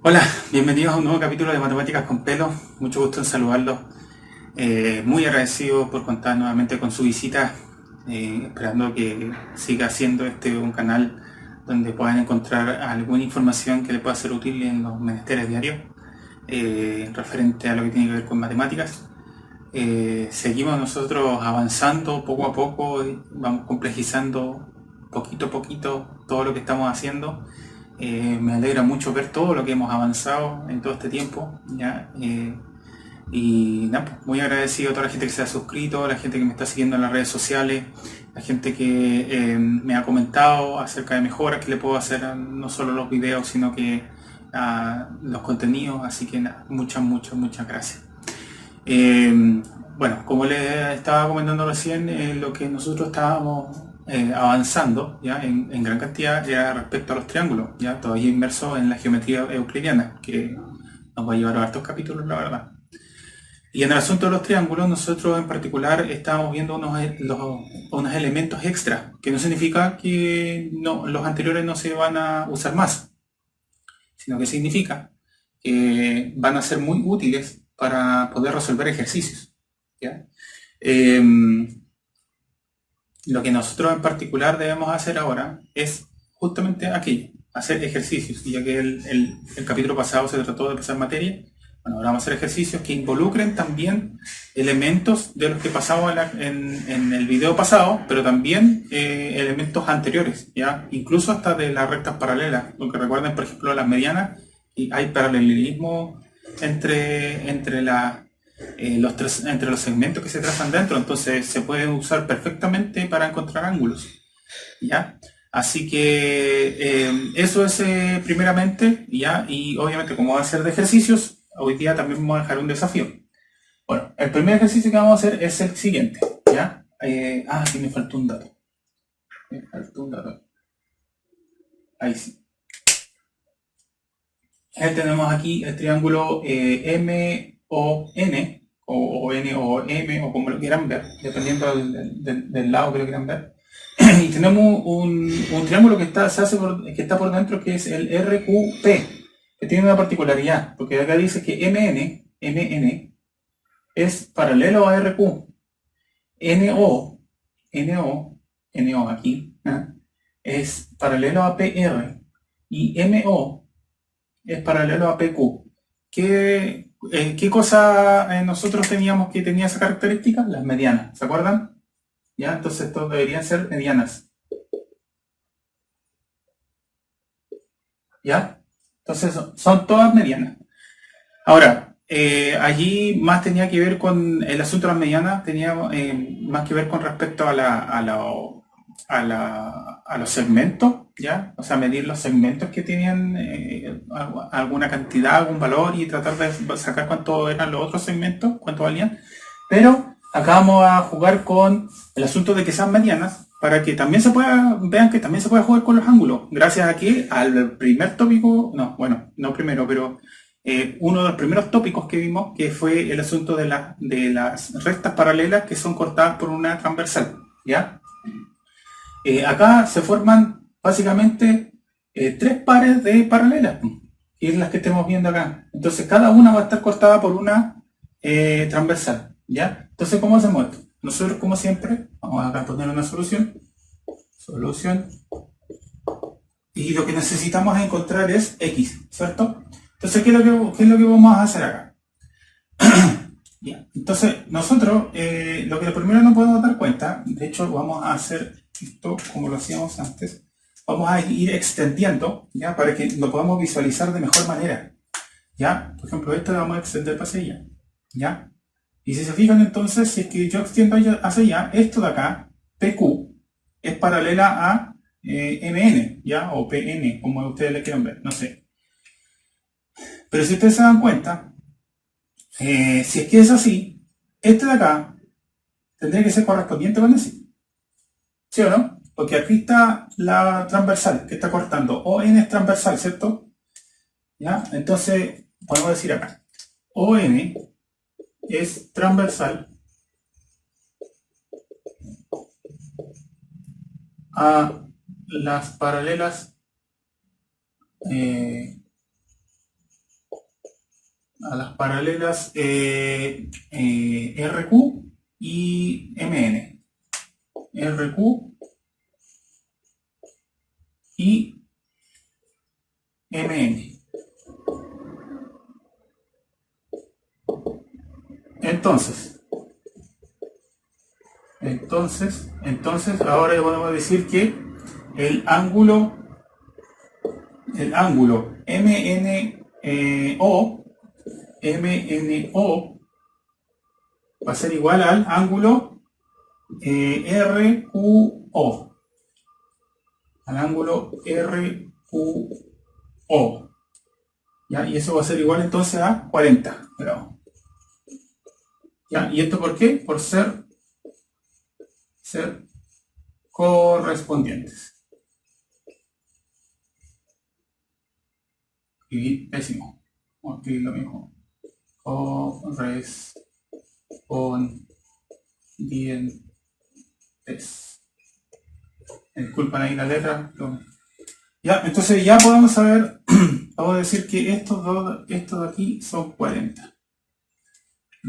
Hola, bienvenidos a un nuevo capítulo de Matemáticas con Pelo. Mucho gusto en saludarlos. Muy agradecido por contar nuevamente con su visita, esperando que siga siendo este un canal donde puedan encontrar alguna información que les pueda ser útil en los menesteres diarios, referente a lo que tiene que ver con matemáticas. Seguimos nosotros avanzando poco a poco, vamos complejizando poquito a poquito todo lo que estamos haciendo. Me alegra mucho ver todo lo que hemos avanzado en todo este tiempo, ¿ya? Y nada, pues, muy agradecido a toda la gente que se ha suscrito, a la gente que me está siguiendo en las redes sociales, la gente que me ha comentado acerca de mejoras que le puedo hacer a no solo los videos, sino que a los contenidos. Así que nada, muchas gracias. Bueno, como les estaba comentando recién, lo que nosotros estábamos avanzando ya en gran cantidad era respecto a los triángulos, ya todavía inmerso en la geometría euclidiana, que nos va a llevar a hartos capítulos, la verdad. Y en el asunto de los triángulos, nosotros en particular estábamos viendo unos elementos extra, que no significa que los anteriores no se van a usar más, sino que significa que van a ser muy útiles para poder resolver ejercicios, ¿ya? Eh, lo que nosotros en particular debemos hacer ahora es justamente aquello, hacer ejercicios. Y ya que el capítulo pasado se trató de pasar materia, bueno, ahora vamos a hacer ejercicios que involucren también elementos de los que pasamos en el video pasado, pero también elementos anteriores, ¿ya? Incluso hasta de las rectas paralelas. Porque recuerden, por ejemplo, las medianas, y hay paralelismo entre entre los segmentos que se trazan dentro, entonces se pueden usar perfectamente para encontrar ángulos, ¿ya? Así que eso es primeramente, ¿ya? Y obviamente como va a ser de ejercicios, hoy día también vamos a dejar un desafío. Bueno, el primer ejercicio que vamos a hacer es el siguiente, ¿ya? Aquí me faltó un dato. Ahí sí. Tenemos aquí el triángulo MON, o N o M, o como lo quieran ver, dependiendo del lado que lo quieran ver. Y tenemos un triángulo que que está por dentro, que es el RQP, que tiene una particularidad, porque acá dice que MN es paralelo a RQ. NO, NO aquí, ¿eh? Es paralelo a PR, y MO es paralelo a PQ. ¿Qué cosa nosotros teníamos que tenía esa característica? Las medianas, ¿se acuerdan? ¿Ya? Entonces estos deberían ser medianas. ¿Ya? Entonces son todas medianas. Ahora, allí más tenía que ver con el asunto de las medianas, tenía más que ver con respecto a los segmentos, ¿ya? O sea, medir los segmentos que tenían alguna cantidad, algún valor, y tratar de sacar cuánto eran los otros segmentos, cuánto valían. Pero acá vamos a jugar con el asunto de que sean medianas, para que también vean que también se puede jugar con los ángulos, gracias a que al primer tópico, no, bueno, no primero, pero uno de los primeros tópicos que vimos, que fue el asunto de las rectas paralelas que son cortadas por una transversal, ¿ya? Acá se forman básicamente tres pares de paralelas, que es las que estamos viendo acá. Entonces cada una va a estar cortada por una transversal, ¿ya? Entonces, ¿cómo hacemos esto? Nosotros, como siempre, vamos a poner una solución. Y lo que necesitamos encontrar es X, ¿cierto? Entonces, qué es lo que vamos a hacer acá? Ya. Entonces, nosotros lo que primero nos podemos dar cuenta, de hecho vamos a hacer esto como lo hacíamos antes, vamos a ir extendiendo, ¿ya? Para que lo podamos visualizar de mejor manera, ¿ya? Por ejemplo, esto lo vamos a extender para hacia allá, ¿ya? Y si se fijan entonces, si es que yo extiendo hacia allá, esto de acá, PQ, es paralela a MN, ¿ya? O PN, como ustedes le quieran ver, no sé. Pero si ustedes se dan cuenta, si es que es así, este de acá tendría que ser correspondiente con ese, ¿sí o no? Porque aquí está la transversal que está cortando. ON es transversal, ¿cierto? ¿Ya? Entonces, podemos decir acá, ON es transversal a las paralelas a las paralelas RQ y MN. RQ y MN. Entonces, ahora podemos decir que el ángulo MNO va a ser igual al ángulo RQO. Al ángulo RQO. ¿Ya? Y eso va a ser igual entonces a 40 grados. ¿Ya? ¿Y esto por qué? Por ser correspondientes. Y décimo. Vamos a escribir lo mismo. Correspondientes. Disculpan ahí la letra. Ya, entonces ya podemos saber, vamos a decir que estos de aquí son 40.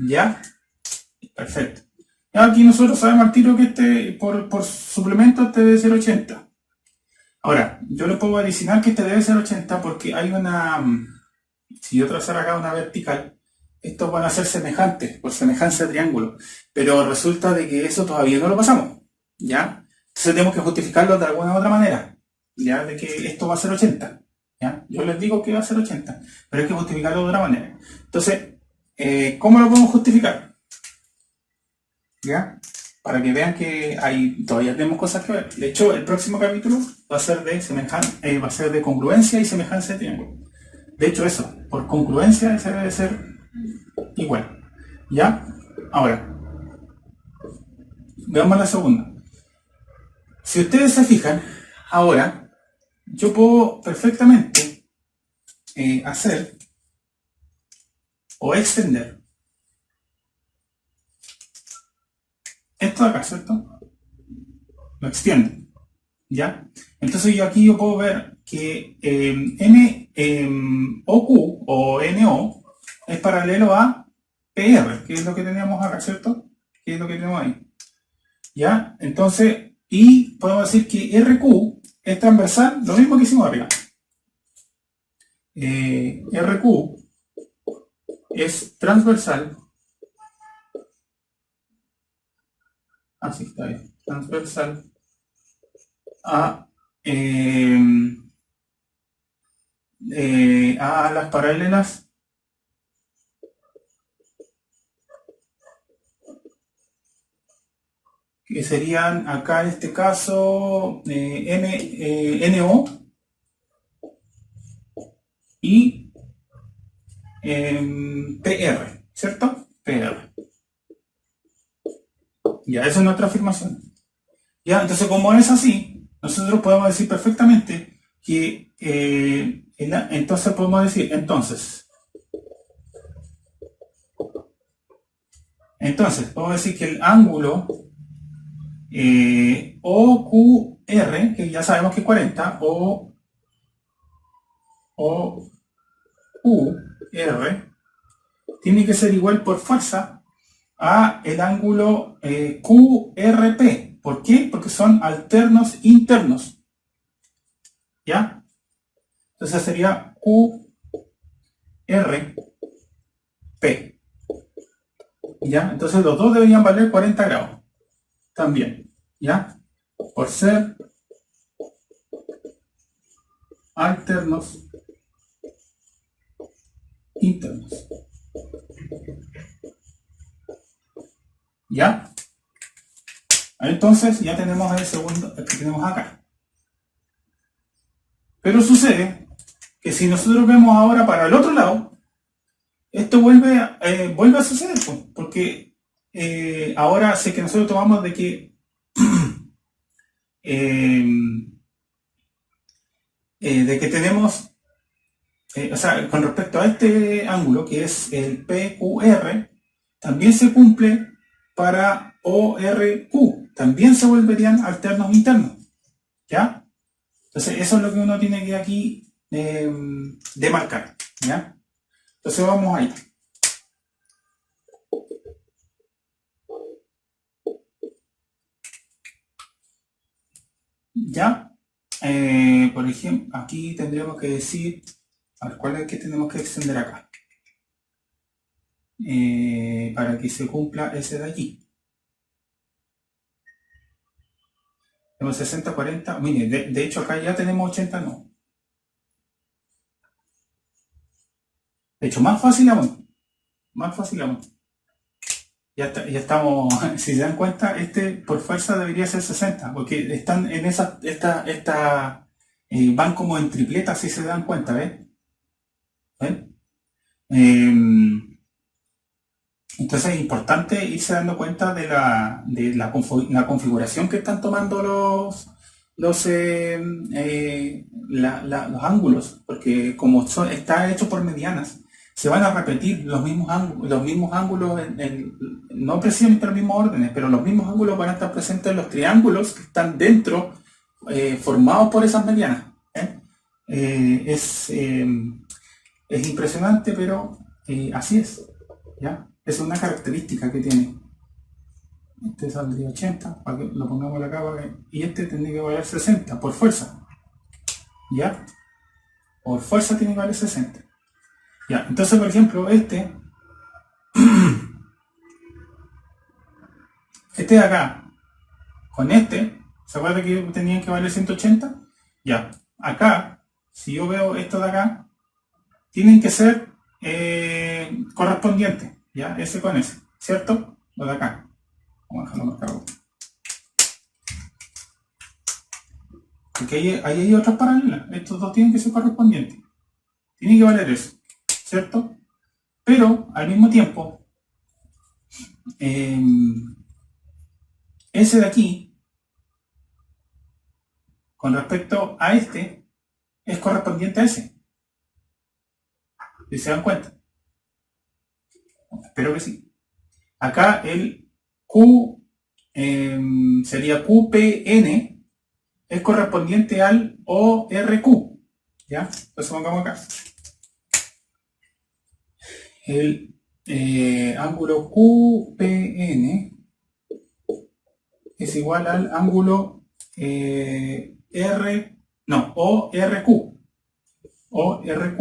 ¿Ya? Perfecto. Ya aquí nosotros sabemos al tiro que este, por suplemento, este debe ser 80. Ahora, yo le puedo adicionar que este debe ser 80 porque hay una... Si yo trazara acá una vertical, estos van a ser semejantes, por semejanza de triángulo. Pero resulta de que eso todavía no lo pasamos. ¿Ya? Entonces tenemos que justificarlo de alguna u otra manera. ¿Ya? De que esto va a ser 80. ¿Ya? Yo les digo que va a ser 80, pero hay que justificarlo de otra manera. Entonces, ¿cómo lo podemos justificar? ¿Ya? Para que vean que todavía tenemos cosas que ver. De hecho, el próximo capítulo va a ser de congruencia y semejanza de triángulo. De hecho, eso, por congruencia ese debe ser igual. ¿Ya? Ahora, veamos la segunda. Si ustedes se fijan, ahora, yo puedo perfectamente hacer o extender esto de acá, ¿cierto? Lo extiendo, ¿ya? Entonces yo puedo ver que OQ o NO es paralelo a PR, que es lo que teníamos acá, ¿cierto? Que es lo que tenemos ahí. ¿Ya? Entonces, y podemos decir que RQ es transversal, lo mismo que hicimos arriba. RQ es transversal. Así está bien. Transversal a las paralelas que serían acá en este caso NO y PR, ¿cierto? PR. Ya, esa es nuestra afirmación. Ya, entonces como es así, nosotros podemos decir perfectamente que entonces podemos decir podemos decir que el ángulo OQR, que ya sabemos que es 40, OQR tiene que ser igual por fuerza a el ángulo QRP. ¿Por qué? Porque son alternos internos. ¿Ya? Entonces sería QRP. ¿Ya? Entonces los dos deberían valer 40 grados. También. ¿Ya? Por ser alternos internos. ¿Ya? Entonces ya tenemos el segundo que tenemos acá. Pero sucede que si nosotros vemos ahora para el otro lado, esto vuelve a suceder, porque ahora sé que nosotros tomamos de que tenemos, o sea, con respecto a este ángulo que es el PQR, también se cumple para ORQ, también se volverían alternos internos, ¿ya? Entonces eso es lo que uno tiene que aquí demarcar, ¿ya? Entonces vamos ahí. ¿Ya? Por ejemplo, aquí tendríamos que decir, a ver, ¿cuál es el que tenemos que extender acá? Para que se cumpla ese de aquí. Tenemos 60, 40, mire, de hecho acá ya tenemos 80, no. De hecho, más fácil aún, más fácil aún. Ya estamos, si se dan cuenta, por fuerza debería ser 60, porque están en van como en tripleta, si se dan cuenta, ¿ven? ¿Ven? Entonces es importante irse dando cuenta de la configuración que están tomando los ángulos, porque como está hecho por medianas, se van a repetir los mismos ángulos, no precisamente los mismos órdenes, pero los mismos ángulos van a estar presentes en los triángulos que están dentro, formados por esas medianas. Es impresionante, pero así es. ¿Ya? Es una característica que tiene. Este saldría 80, para que lo pongamos acá, y este tendría que valer 60, por fuerza. ¿Ya? Por fuerza tiene que valer 60. Ya, entonces, por ejemplo, este de acá, con ¿se acuerda que tenían que valer 180? Ya, acá, si yo veo esto de acá, tienen que ser correspondientes, ¿ya? Ese con ese, ¿cierto? Lo de acá. Vamos a dejarlo marcado. Porque ahí hay otras paralelas. Estos dos tienen que ser correspondientes. Tiene que valer eso, ¿cierto? Pero, al mismo tiempo, ese de aquí, con respecto a este, es correspondiente a ese. ¿Y se dan cuenta? Espero que sí. Acá el Q sería QPN, es correspondiente al ORQ. ¿Ya? Entonces pongamos acá. El ángulo QPN es igual al ángulo ORQ. ORQ.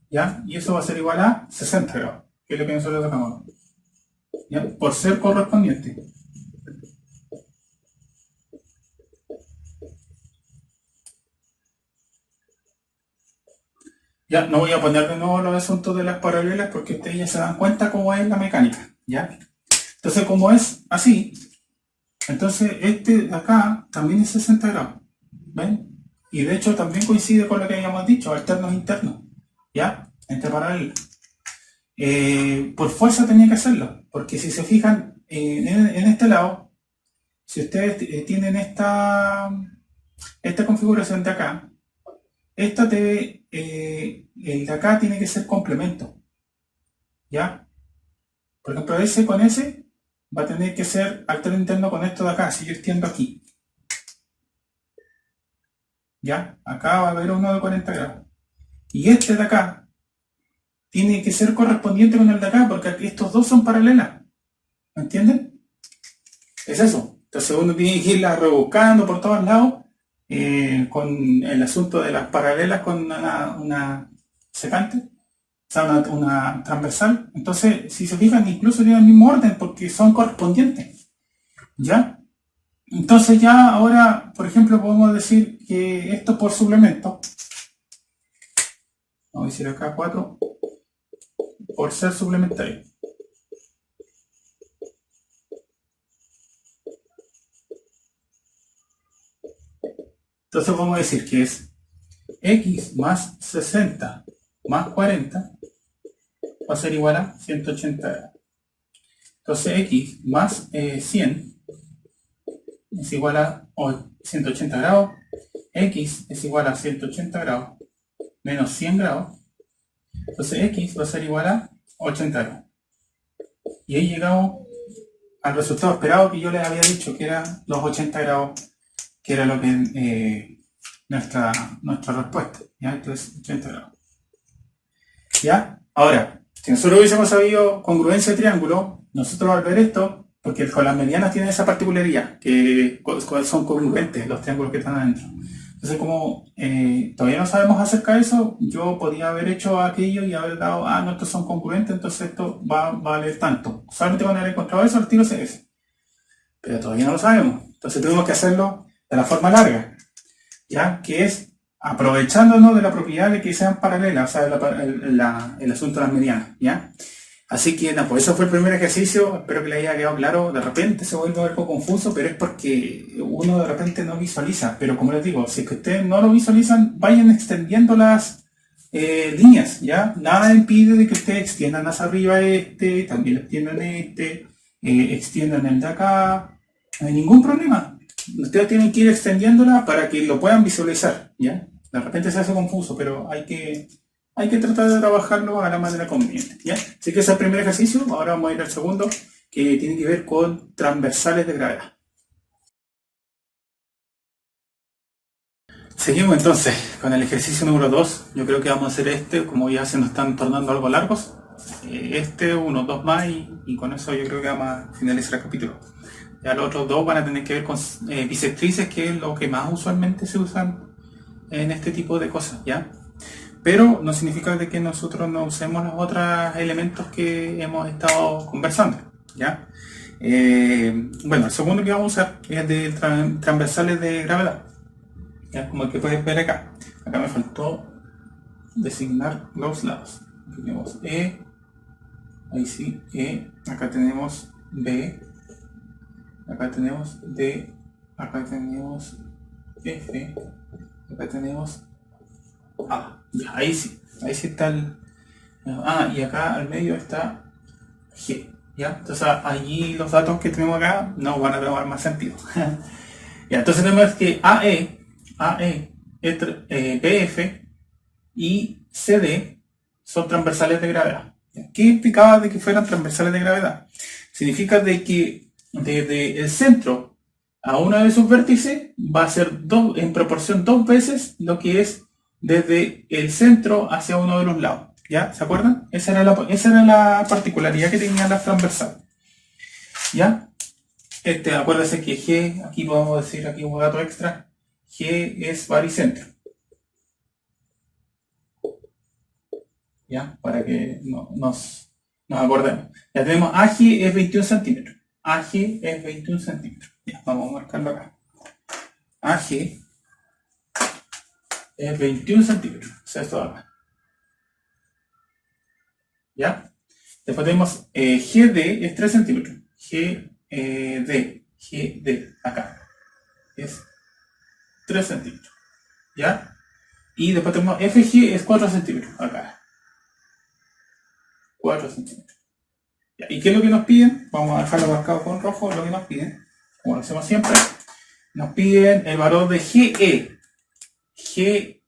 ¿Ya? Y eso va a ser igual a 60 grados, que es lo que nosotros sacamos. ¿Ya? Por ser correspondiente. Ya, no voy a poner de nuevo los asuntos de las paralelas porque ustedes ya se dan cuenta cómo es la mecánica, ¿ya? Entonces, como es así, entonces este de acá también es 60 grados, ¿ven? Y de hecho también coincide con lo que habíamos dicho, alternos internos, ¿ya? Entre paralelas. Por fuerza tenía que hacerlo, porque si se fijan en este lado, si ustedes tienen esta configuración de acá, el de acá tiene que ser complemento, ¿ya? Por ejemplo, ese con ese va a tener que ser alterno interno con esto de acá, si yo extiendo aquí. ¿Ya? Acá va a haber uno de 40 grados. Y este de acá tiene que ser correspondiente con el de acá, porque aquí estos dos son paralelas. ¿Me entienden? Es eso. Entonces uno tiene que irla rebuscando por todos lados, con el asunto de las paralelas con una secante, o sea, una transversal. Entonces, si se fijan, incluso tienen el mismo orden porque son correspondientes. ¿Ya? Entonces ya ahora, por ejemplo, podemos decir que esto por suplemento, vamos a decir acá 4, por ser suplementario. Entonces vamos a decir que es x más 60 más 40 va a ser igual a 180 grados. Entonces x más 100 es igual a 180 grados, x es igual a 180 grados menos 100 grados, entonces x va a ser igual a 80 grados. Y ahí llegamos al resultado esperado que yo les había dicho, que eran los 80 grados, que era lo que nuestra respuesta. ¿Ya? Entonces, 80 grados. ¿Ya? Ahora, si nosotros hubiésemos sabido congruencia de triángulo, nosotros al ver esto, Porque con las medianas tienen esa particularidad, que son congruentes los triángulos que están adentro. Entonces, como todavía no sabemos acerca de eso, yo podría haber hecho aquello y haber dado, no, estos son congruentes, entonces esto va a valer tanto. Solamente van a haber encontrado eso, el tiro CS. Pero todavía no lo sabemos. Entonces tenemos que hacerlo de la forma larga, ¿ya? Que es aprovechándonos de la propiedad de que sean paralelas, o sea, el asunto de las medianas, ¿ya? Así que, no, pues eso fue el primer ejercicio, espero que le haya quedado claro. De repente se vuelve algo confuso, pero es porque uno de repente no visualiza. Pero como les digo, si es que ustedes no lo visualizan, vayan extendiendo las líneas, ¿ya? Nada impide de que ustedes extiendan hacia arriba también extiendan extiendan el de acá, no hay ningún problema. Ustedes tienen que ir extendiéndola para que lo puedan visualizar, ¿ya? De repente se hace confuso, pero hay que tratar de trabajarlo a la manera conveniente, ¿ya? Así que ese es el primer ejercicio. Ahora vamos a ir al segundo, que tiene que ver con transversales de gravedad. Seguimos entonces con el ejercicio número 2. Yo creo que vamos a hacer como ya se nos están tornando algo largos. Unos 2 más y con eso yo creo que vamos a finalizar el capítulo. Ya los otros 2 van a tener que ver con bisectrices, que es lo que más usualmente se usan en este tipo de cosas, ¿ya? Pero no significa de que nosotros no usemos los otros elementos que hemos estado conversando, ¿ya? Bueno, el segundo que vamos a usar es el de transversales de gravedad, ¿ya? Como el que puedes ver acá. Acá me faltó designar los lados. Aquí tenemos E, ahí sí, E, acá tenemos B, acá tenemos D, acá tenemos F, acá tenemos A. Ya, ahí sí está el... y acá al medio está G, ¿ya? Entonces allí los datos que tenemos acá no van a tomar más sentido. Ya, entonces tenemos que AE, BF y CD son transversales de gravedad. ¿Qué implicaba de que fueran transversales de gravedad? Significa de que desde el centro a uno de sus vértices va a ser en proporción 2 veces lo que es desde el centro hacia uno de los lados. ¿Ya? ¿Se acuerdan? Esa era la particularidad que tenían las transversales. ¿Ya? Acuérdense que G, aquí podemos decir aquí un dato extra, G es baricentro. ¿Ya? Para que nos acordemos. Ya tenemos AG es 21 centímetros. AG es 21 centímetros. Ya, vamos a marcarlo acá. AG es 21 centímetros. O sea, esto de acá. ¿Ya? Después tenemos GD es 3 centímetros. GD, acá. Es 3 centímetros. ¿Ya? Y después tenemos FG es 4 centímetros. Acá. 4 centímetros. ¿Ya? ¿Y qué es lo que nos piden? Vamos a dejarlo marcado con rojo. Lo que nos piden, como lo hacemos siempre, nos piden el valor de GE. GE,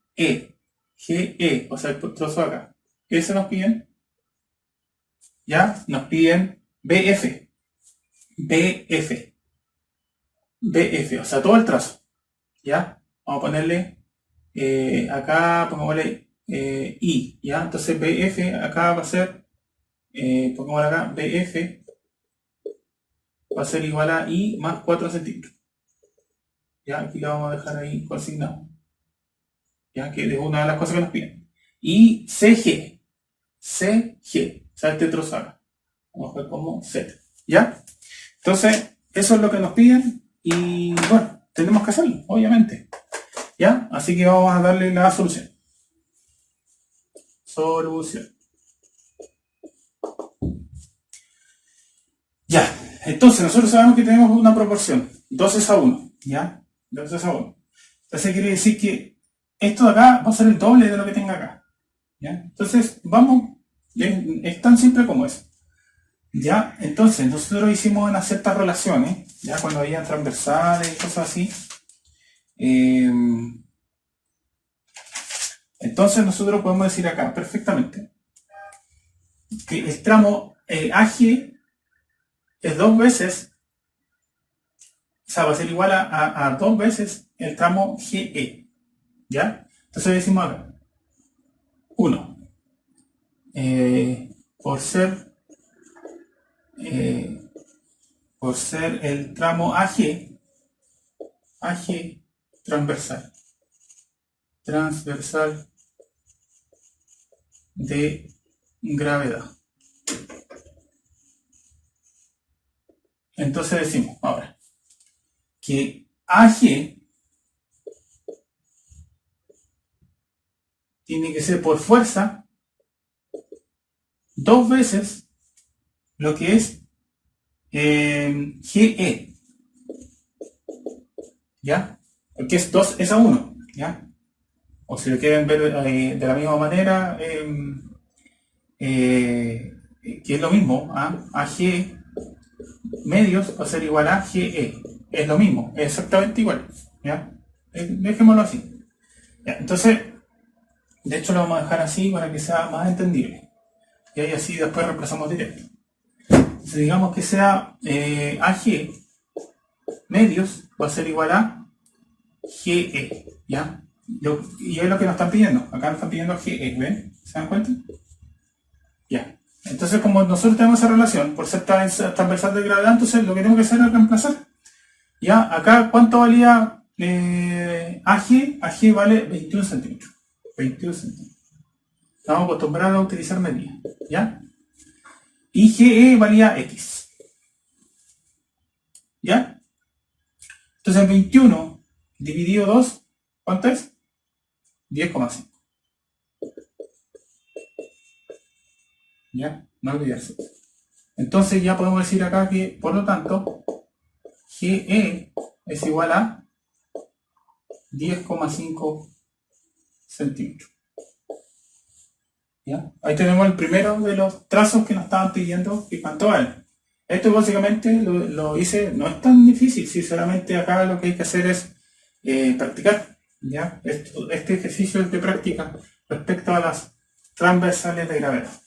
o sea, el trozo acá. Ese nos piden. ¿Ya? Nos piden BF, o sea, todo el trazo. ¿Ya? Vamos a ponerle acá, pongámosle I, ¿ya? Entonces BF acá va a ser, pongámosle acá, BF va a ser igual a I más 4 centímetros. ¿Ya? Aquí lo vamos a dejar ahí consignado. ¿Ya? Que es una de las cosas que nos piden. Y CG, o sea, este trozo acá. Vamos a ver como Z. ¿Ya? Entonces, eso es lo que nos piden y bueno, tenemos que hacerlo, obviamente. ¿Ya? Así que vamos a darle la solución. Ya, entonces nosotros sabemos que tenemos una proporción, 12:1, ¿ya? 12:1. Entonces quiere decir que esto de acá va a ser el doble de lo que tenga acá. ¿Ya? Entonces, vamos, es tan simple como eso. ¿Ya? Entonces, nosotros hicimos unas ciertas relaciones, ya cuando había transversales y cosas así. Entonces, nosotros podemos decir acá perfectamente que el tramo AG es 2 veces, o sea, va a ser igual a 2 veces el tramo GE. ¿Ya? Entonces decimos acá, 1 por ser por ser el tramo AG transversal de gravedad. Entonces decimos ahora que AG tiene que ser por fuerza 2 veces lo que es GE, ¿ya? Porque es 2 es a 1, ¿ya? O si lo quieren ver de la misma manera, que es lo mismo, AG medios va a ser igual a GE, es lo mismo, es exactamente igual, ¿ya? Dejémoslo así, ¿ya? Entonces, de hecho lo vamos a dejar así para que sea más entendible, y ahí así después reemplazamos directo. Entonces, digamos que sea AG medios va a ser igual a GE, ¿ya? Y es lo que nos están pidiendo. Acá nos están pidiendo GE, ¿ven? ¿Se dan cuenta? Ya. Entonces, como nosotros tenemos esa relación, por ser transversal de gravedad, entonces lo que tenemos que hacer es reemplazar. Ya, acá, ¿cuánto valía AG? AG vale 21 centímetros. 21 centímetros. Estamos acostumbrados a utilizar medidas, ¿ya? Y GE valía X. ¿Ya? Entonces, 21 dividido 2, ¿cuánto es? 10,5. ¿Ya? No olvidarse. Entonces ya podemos decir acá que, por lo tanto, GE es igual a 10,5 centímetros. ¿Ya? Ahí tenemos el primero de los trazos que nos estaban pidiendo que cuánto vale. Esto básicamente lo hice, no es tan difícil, sinceramente acá lo que hay que hacer es practicar. ¿Ya? Este ejercicio es de práctica respecto a las transversales de gravedad.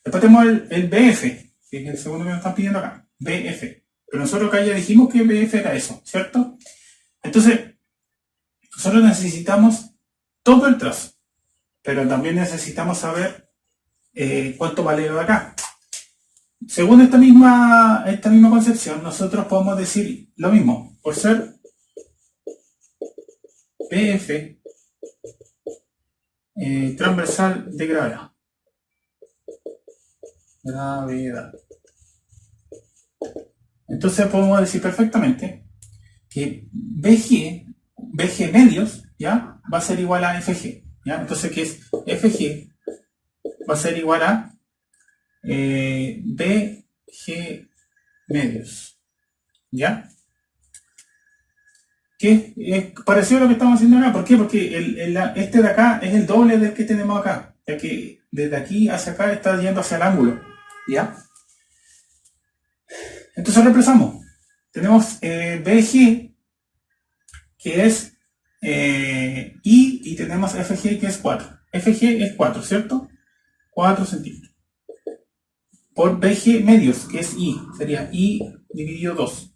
Después tenemos el BF, que es el segundo que nos están pidiendo acá, BF. Pero nosotros acá ya dijimos que BF era eso, ¿cierto? Entonces, nosotros necesitamos todo el trazo, pero también necesitamos saber cuánto vale lo de acá. Según esta misma concepción, nosotros podemos decir lo mismo, por ser BF transversal de gravedad. Entonces podemos decir perfectamente que BG medios, ¿ya? Va a ser igual a FG, ¿ya? Entonces, ¿qué es? FG va a ser igual a BG medios, ¿ya? Que es parecido a lo que estamos haciendo acá. ¿Por qué? Porque este de acá es el doble del que tenemos acá, ya que desde aquí hacia acá está yendo hacia el ángulo, ¿ya? Entonces reemplazamos. Tenemos BG, que es y tenemos FG, que es 4. FG es 4, ¿cierto? 4 centímetros. Por BG medios, que es I, sería I dividido 2.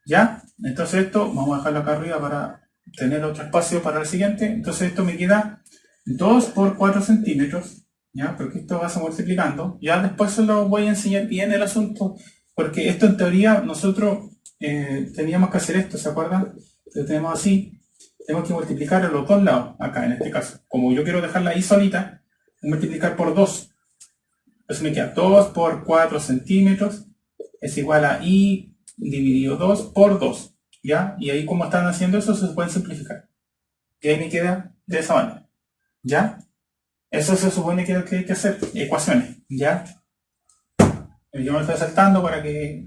¿Ya? Entonces esto, vamos a dejarlo acá arriba para tener otro espacio para el siguiente. Entonces esto me queda 2 por 4 centímetros. ¿Ya? Porque esto va a multiplicando. Ya después se lo voy a enseñar bien el asunto, porque esto en teoría nosotros teníamos que hacer esto, ¿se acuerdan? Lo tenemos así, tenemos que multiplicar a los dos lados, acá en este caso. Como yo quiero dejarla ahí solita, multiplicar por 2. Entonces me queda 2 por 4 centímetros es igual a I dividido 2 por 2. ¿Ya? Y ahí como están haciendo eso, se pueden simplificar. Y ahí me queda de esa manera. ¿Ya? Eso se supone que es lo que hay que hacer, ecuaciones, ¿ya? Yo me estoy saltando para que,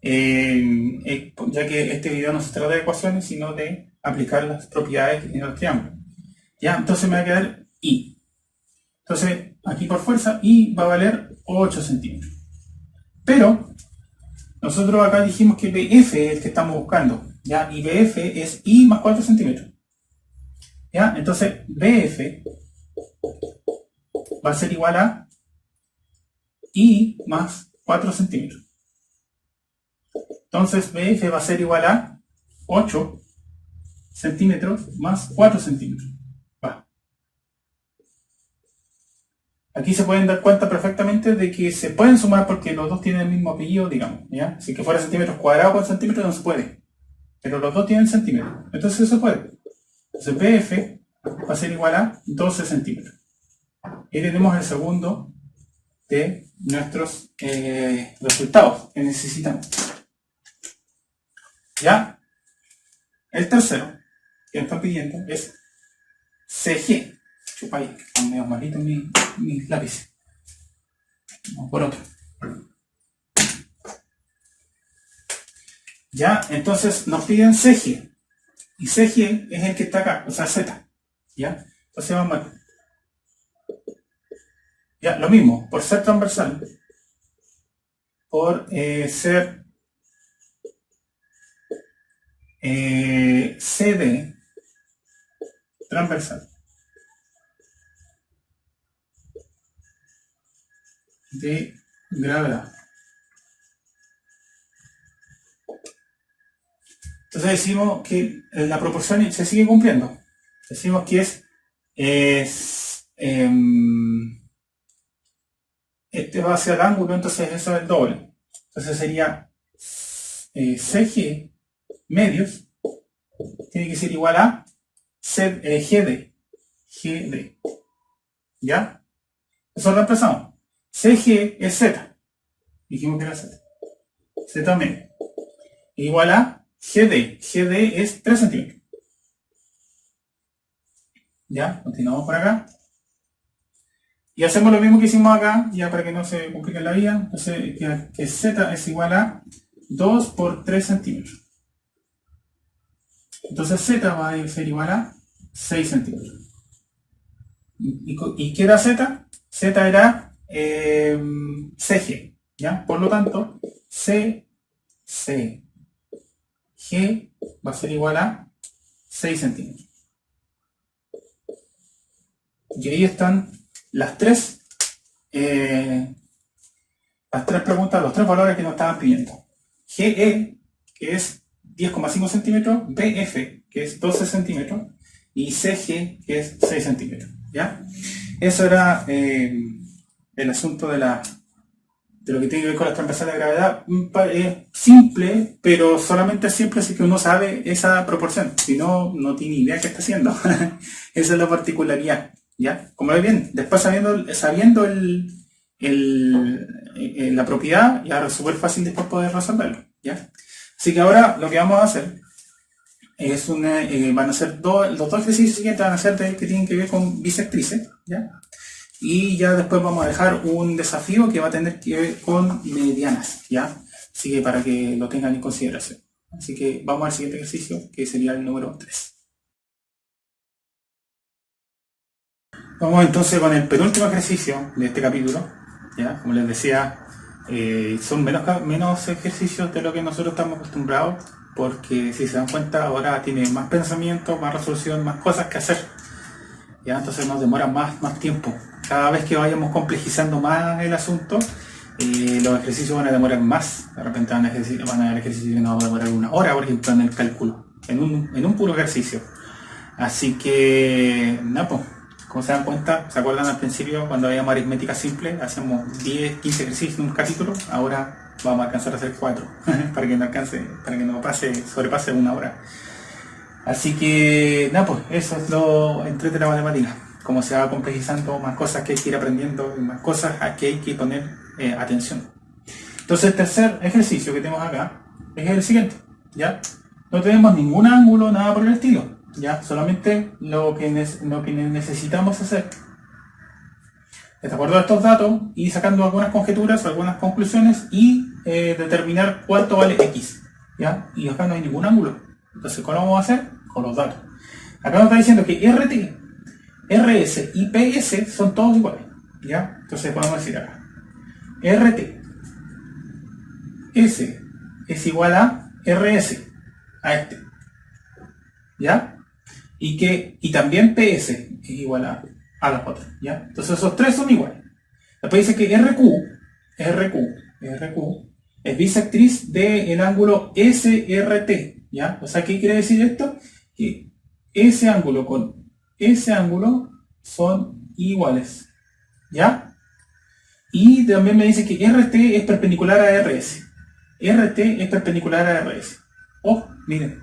ya que este video no se trata de ecuaciones, sino de aplicar las propiedades que tienen los triángulos. ¿Ya? Entonces me va a quedar I. Entonces, aquí por fuerza, I va a valer 8 centímetros. Pero, nosotros acá dijimos que BF es el que estamos buscando, ¿ya? Y BF es I más 4 centímetros. ¿Ya? Entonces, BF va a ser igual a I más 4 centímetros. Entonces BF va a ser igual a 8 centímetros más 4 centímetros. Va. aquí se pueden dar cuenta perfectamente de que se pueden sumar porque los dos tienen el mismo apellido, digamos, ¿ya? Si que fuera centímetros cuadrados con centímetros no se puede, pero los dos tienen centímetros, entonces eso se puede. Entonces BF va a ser igual a 12 centímetros. Y tenemos el segundo de nuestros resultados que necesitamos. Ya, el tercero que me están pidiendo es CG. Chupa ahí, están medio malitos mis lápices. Vamos por otro. Ya, entonces nos piden CG. Y CG es el que está acá, o sea, Z. ¿Ya? Entonces vamos a... Ya, lo mismo, por ser transversal, por ser CD transversal de gravedad. Entonces decimos que la proporción se sigue cumpliendo. Decimos que este va hacia el ángulo, entonces eso es el doble. Entonces sería CG medios tiene que ser igual a GD. ¿Ya? Eso lo reemplazamos. CG es Z. Dijimos que era Z. Z medio. Igual a GD. GD es 3 centímetros. Ya, continuamos por acá. Y hacemos lo mismo que hicimos acá, ya para que no se complique la vida. Entonces, que Z es igual a 2 por 3 centímetros. Entonces Z va a ser igual a 6 centímetros. ¿Y qué era Z? Z era CG. ¿Ya? Por lo tanto, CG va a ser igual a 6 centímetros. Y ahí están las tres preguntas, los tres valores que nos estaban pidiendo. GE, que es 10,5 centímetros, BF, que es 12 centímetros, y CG, que es 6 centímetros. ¿Ya? Eso era el asunto de lo que tiene que ver con las transversales de gravedad. Simple, pero solamente simple si que uno sabe esa proporción. Si no, no tiene idea qué está haciendo. Esa es la particularidad. ¿Ya? Como ven bien, después sabiendo la propiedad, ya es súper fácil después poder resolverlo. ¿Ya? Así que ahora lo que vamos a hacer es van a ser los dos ejercicios siguientes van a ser que tienen que ver con bisectrices, ¿ya? Y ya después vamos a dejar un desafío que va a tener que ver con medianas, ¿ya? Así que para que lo tengan en consideración. Así que vamos al siguiente ejercicio, que sería el número 3. Vamos entonces con el penúltimo ejercicio de este capítulo, ¿ya? Como les decía, son menos ejercicios de lo que nosotros estamos acostumbrados, porque si se dan cuenta ahora tiene más pensamiento, más resolución, más cosas que hacer, ¿ya? Entonces nos demora más tiempo. Cada vez que vayamos complejizando más el asunto, los ejercicios van a demorar más. De repente van a haber ejercicios que nos van a demorar 1 hora, por ejemplo, en el cálculo, en un puro ejercicio. Así que, nada, pues, como se dan cuenta, ¿se acuerdan al principio cuando habíamos aritmética simple? Hacíamos 10, 15 ejercicios en un capítulo. Ahora vamos a alcanzar a hacer 4 para que no sobrepase 1 hora. Así que, nada, pues eso es lo entre de la matemática. Como se va complejizando, más cosas que hay que ir aprendiendo, más cosas a que hay que poner atención. Entonces el tercer ejercicio que tenemos acá es el siguiente, ¿ya? No tenemos ningún ángulo, nada por el estilo, ¿ya? Solamente lo que necesitamos hacer de acuerdo a estos datos y sacando algunas conjeturas, algunas conclusiones y determinar cuánto vale X, ¿ya? Y acá no hay ningún ángulo. Entonces, ¿cómo lo vamos a hacer? Con los datos. Acá nos está diciendo que RT, RS y PS son todos iguales, ¿ya? Entonces podemos decir acá RT S es igual a RS, a este, ¿ya? Y también PS es igual a las otras, ¿ya? Entonces esos tres son iguales. Después dice que RQ es bisectriz del ángulo SRT, ¿ya? O sea, ¿qué quiere decir esto? Que ese ángulo con ese ángulo son iguales, ¿ya? Y también me dice que RT es perpendicular a RS. RT es perpendicular a RS. Oh, miren,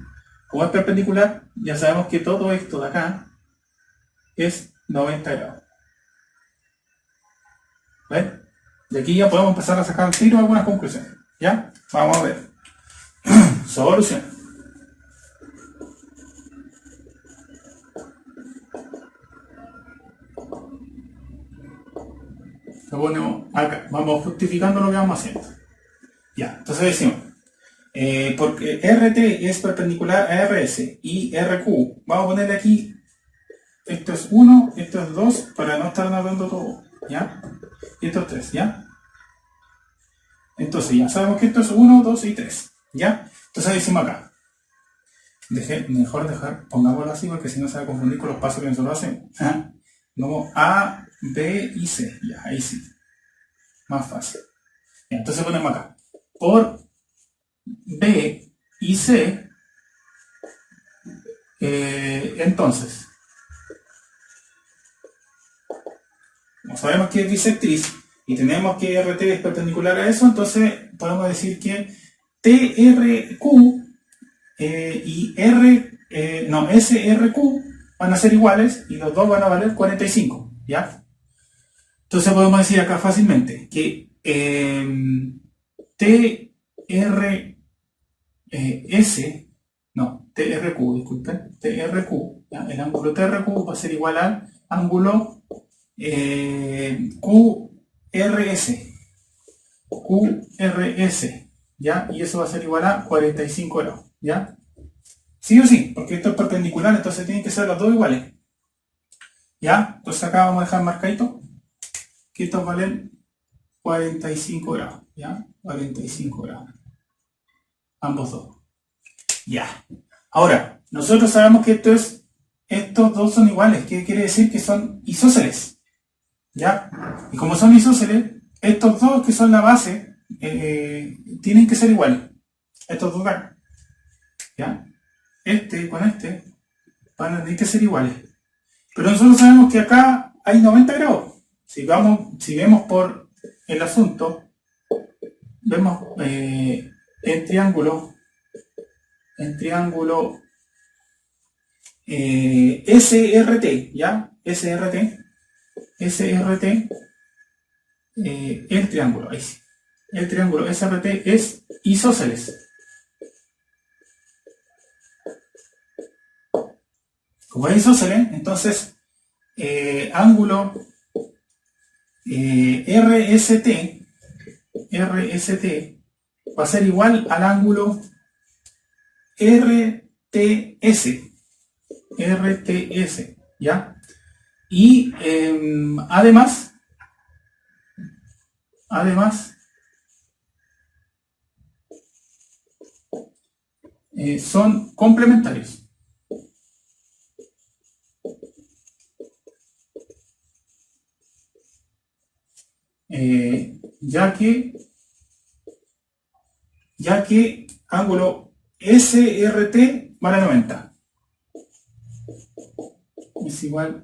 como es perpendicular, ya sabemos que todo esto de acá es 90 grados. ¿Ven? De aquí ya podemos empezar a sacar al tiro algunas conclusiones. ¿Ya? Vamos a ver. Solución. Lo ponemos acá. Vamos justificando lo que vamos haciendo. Ya, entonces decimos, porque RT es perpendicular a RS y RQ, vamos a ponerle aquí, esto es 1, esto es 2, para no estar notando todo, ¿ya? Y esto es 3, ¿ya? Entonces ya sabemos que esto es 1, 2 y 3, ¿ya? Entonces decimos acá, mejor pongámoslo así porque si no se va a confundir con los pasos que nosotros hacemos. Como A, B y C, ya, ahí sí, más fácil. Ya, entonces ponemos acá, por B y C, entonces, como sabemos que es bisectriz y tenemos que RT es perpendicular a eso, entonces podemos decir que TRQ y SRQ van a ser iguales y los dos van a valer 45, ¿ya? Entonces podemos decir acá fácilmente que TRQ, disculpen, TRQ, ¿ya? El ángulo TRQ va a ser igual al ángulo QRS, ¿ya? Y eso va a ser igual a 45 grados, ¿ya? Sí o sí, porque esto es perpendicular, entonces tienen que ser los dos iguales, ¿ya? Entonces acá vamos a dejar marcadito que estos valen 45 grados, ¿ya? 45 grados. Ambos dos. Ya. Ahora, nosotros sabemos que estos dos son iguales, que quiere decir que son isósceles, ¿ya? Y como son isósceles, estos dos que son la base, tienen que ser iguales. Estos dos acá, ¿ya? Este con este van a tener que ser iguales. Pero nosotros sabemos que acá hay 90 grados. Si vemos por el asunto, vemos en triángulo SRT, ¿ya? SRT, el triángulo, ahí sí. El triángulo SRT es isósceles. Como es isósceles, entonces ángulo RST va a ser igual al ángulo RTS, ¿ya? Y además, son complementarios. Ya que ángulo SRT vale 90. Es igual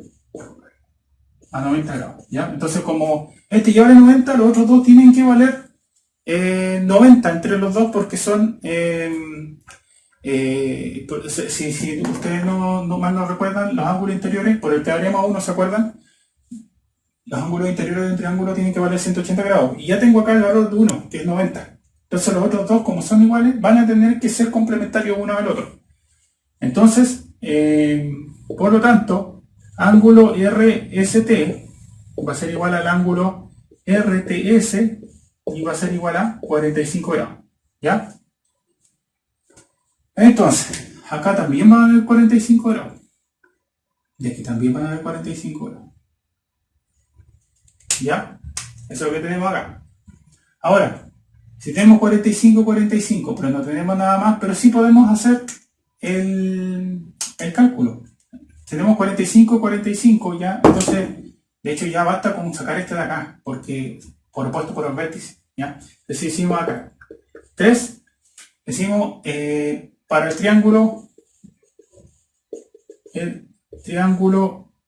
a 90 grados, ¿ya? Entonces, como este ya vale 90, los otros dos tienen que valer 90 entre los dos porque son... si ustedes no mal no recuerdan, los ángulos interiores, por el teorema 1 se acuerdan, los ángulos interiores de un triángulo tienen que valer 180 grados. Y ya tengo acá el valor de 1, que es 90. Entonces los otros dos, como son iguales, van a tener que ser complementarios uno al otro. Entonces, por lo tanto, ángulo RST va a ser igual al ángulo RTS y va a ser igual a 45 grados. ¿Ya? Entonces, acá también van a haber 45 grados. Y aquí también van a haber 45 grados. ¿Ya? Eso es lo que tenemos acá. Ahora, si tenemos 45, 45, pero no tenemos nada más, pero sí podemos hacer el cálculo. Tenemos 45, 45 ya, entonces, de hecho ya basta con sacar este de acá, porque por opuesto por el vértice, ¿ya? Entonces hicimos acá 3, decimos para el triángulo,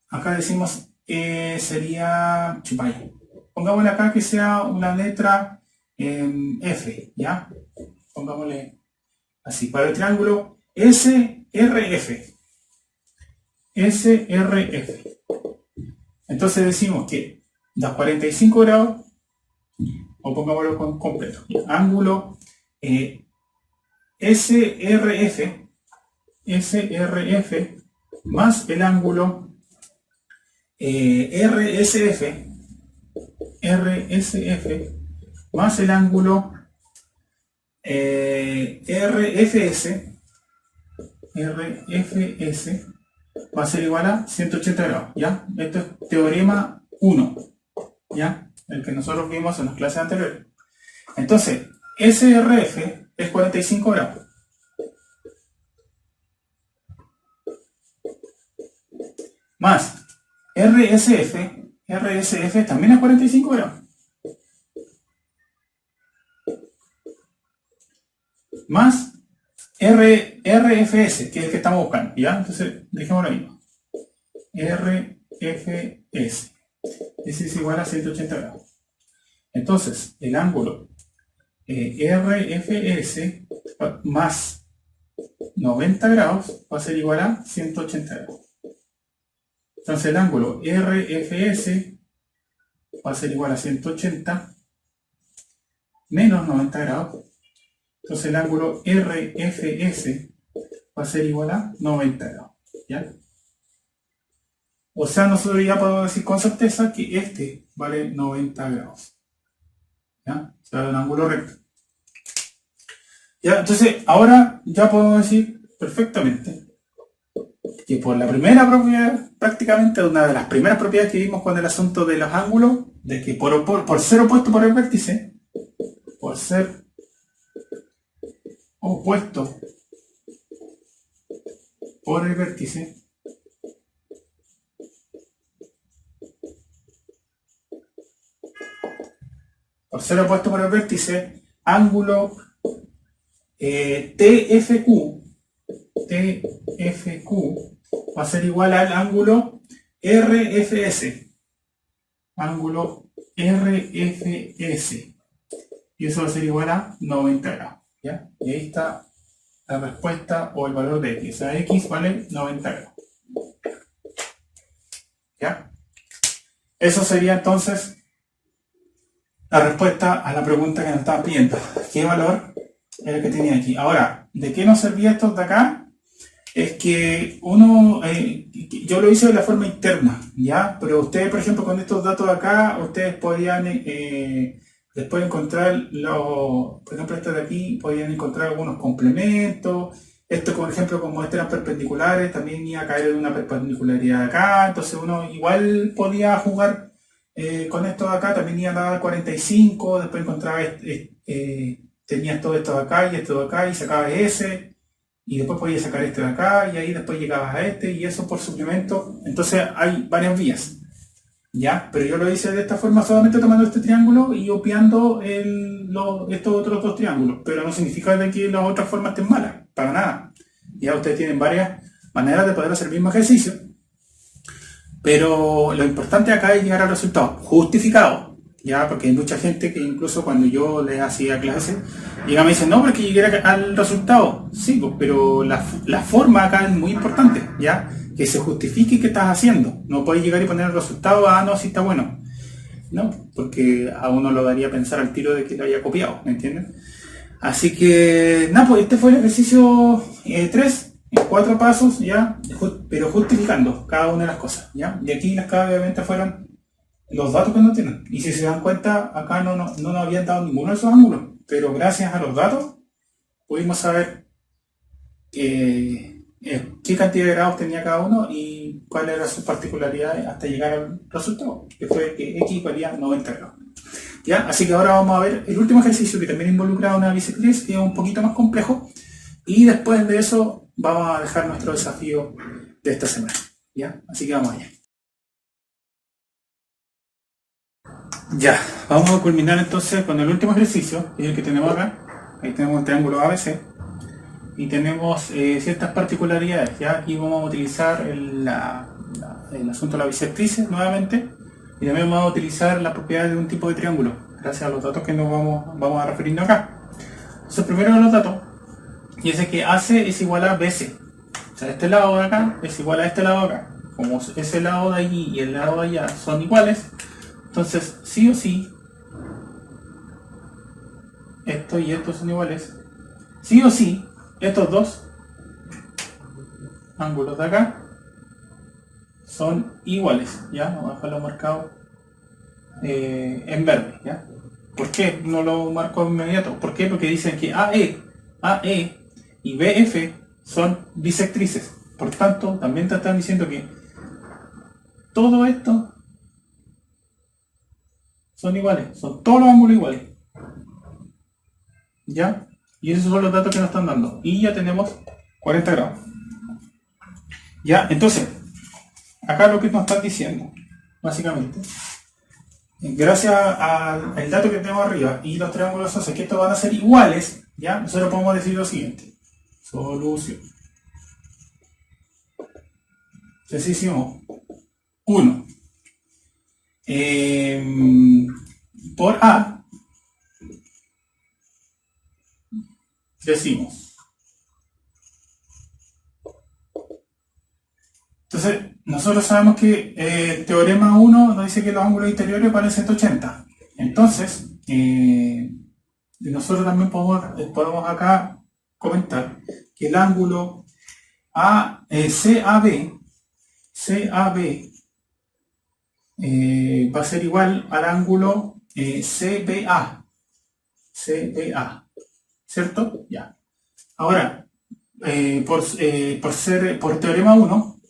acá decimos sería chupay. pongámosle acá que sea una letra F, ¿ya? Pongámosle así, para el triángulo SRF. SRF. Entonces decimos que da 45 grados, o pongámoslo completo, ángulo SRF más el ángulo RSF más el ángulo RFS va a ser igual a 180 grados, ¿ya? Esto es teorema 1, ¿ya? El que nosotros vimos en las clases anteriores. Entonces, SRF es 45 grados. Más RSF también es 45 grados. Más RFS, que es el que estamos buscando, ¿ya? Entonces, dejémoslo ahí. RFS. Ese es igual a 180 grados. Entonces, el ángulo RFS más 90 grados va a ser igual a 180 grados. Entonces, el ángulo RFS va a ser igual a 180 menos 90 grados. Entonces el ángulo RFS va a ser igual a 90 grados, ¿ya? O sea, nosotros ya podemos decir con certeza que este vale 90 grados, ¿ya? O sea, un ángulo recto. ¿Ya? Entonces, ahora ya podemos decir perfectamente que por la primera propiedad, prácticamente una de las primeras propiedades que vimos con el asunto de los ángulos, de que por ser opuesto por el vértice, por ser opuesto por el vértice, ángulo TFQ va a ser igual al ángulo RFS, y eso va a ser igual a 90 grados, ¿ya? Y ahí está la respuesta o el valor de x. O sea, x vale 90 grados, ¿ya? Eso sería entonces la respuesta a la pregunta que nos estaban pidiendo. ¿Qué valor era el que tenía aquí? Ahora, ¿de qué nos servía esto de acá? Es que uno, yo lo hice de la forma interna, ¿ya? Pero ustedes, por ejemplo, con estos datos de acá, ustedes podían después encontrar, por ejemplo, este de aquí, podían encontrar algunos complementos. Esto, por ejemplo, como estos eran perpendiculares, también iba a caer en una perpendicularidad de acá. Entonces uno igual podía jugar con esto de acá, también iba a dar 45, después encontraba, tenías todo esto de acá y esto de acá, y sacabas ese. Y después podías sacar este de acá, y ahí después llegabas a este, y eso por suplemento. Entonces hay varias vías, ¿ya? Pero yo lo hice de esta forma, solamente tomando este triángulo y obviando estos otros dos triángulos. Pero no significa de que las otras formas estén malas, para nada. Ya ustedes tienen varias maneras de poder hacer el mismo ejercicio. Pero lo importante acá es llegar al resultado justificado, ¿ya? Porque hay mucha gente que incluso cuando yo les hacía clases, llega y me dicen, no, porque llegué al resultado. Sí, pues, pero la forma acá es muy importante, ¿ya? Que se justifique qué estás haciendo. No puedes llegar y poner el resultado, no, sí está bueno. No, porque a uno lo daría a pensar al tiro de que lo haya copiado, ¿me entienden? Así que, nada, pues este fue el ejercicio 3, en 4 pasos, ¿ya? Pero justificando cada una de las cosas, ¿ya? Y aquí las claves obviamente fueron los datos que no tienen. Y si se dan cuenta, acá no nos habían dado ninguno de esos ángulos. Pero gracias a los datos, pudimos saber qué cantidad de grados tenía cada uno y cuáles eran sus particularidades hasta llegar al resultado, que fue que x valía 90 grados. ¿Ya? Así que ahora vamos a ver el último ejercicio que también involucra una bicicleta, que es un poquito más complejo. Y después de eso vamos a dejar nuestro desafío de esta semana, ¿ya? Así que vamos allá. Ya, vamos a culminar entonces con el último ejercicio, que es el que tenemos acá. Ahí tenemos el triángulo ABC y tenemos ciertas particularidades. Ya aquí vamos a utilizar el asunto de la bisectrices nuevamente Y también vamos a utilizar las propiedades de un tipo de triángulo, gracias a los datos que nos vamos a referirnos acá. Entonces, primero los datos, y es que AC es igual a BC. O sea, este lado de acá es igual a este lado de acá. Como ese lado de allí y el lado de allá son iguales, entonces sí o sí, esto y esto son iguales. Sí o sí, estos dos ángulos de acá son iguales, ¿ya? Vamos a dejarlo marcado en verde, ¿ya? ¿Por qué no lo marco de inmediato? ¿Por qué? Porque dicen que AE y BF son bisectrices. Por tanto, también te están diciendo que todo esto son iguales, son todos los ángulos iguales. ¿Ya? Y esos son los datos que nos están dando. Y ya tenemos 40 grados. ¿Ya? Entonces, acá lo que nos están diciendo, básicamente, gracias al dato que tenemos arriba y los triángulos hace que estos van a ser iguales, ¿ya? Nosotros podemos decir lo siguiente. Solución. Sencillísimo. 1. Por A decimos. Entonces, nosotros sabemos que el teorema 1 nos dice que los ángulos interiores valen 180. Entonces, nosotros también podemos acá comentar que el ángulo CAB va a ser igual al ángulo CBA. ¿Cierto? Ya. Ahora, por teorema 1,